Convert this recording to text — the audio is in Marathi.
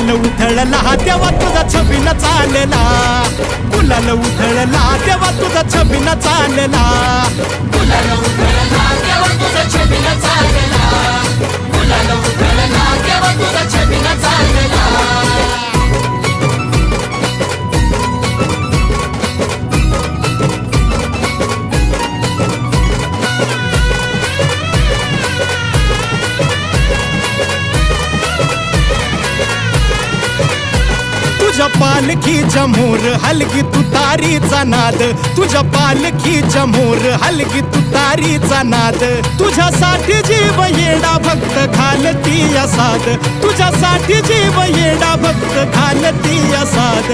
गुलाल उधळला तेव्हा तुझा छबिना चालला, गुलाल उधळला तेव्हा तुझा छबिना चालला, गुलाल उधळला तेव्हा तुझा छबिना चालला, गुलाल उधळला तेव्हा तुझा छबिना चालला. तुझ्या पालखीच्या मोर हलगी तुतारीचा नाद, तुझ्या पालखीच्या मोर हलगी तुतारीचा नाद, तुझ्यासाठी जीव येडा भक्त घालती साद, तुझ्यासाठी जीव येडा भक्त घालती साद.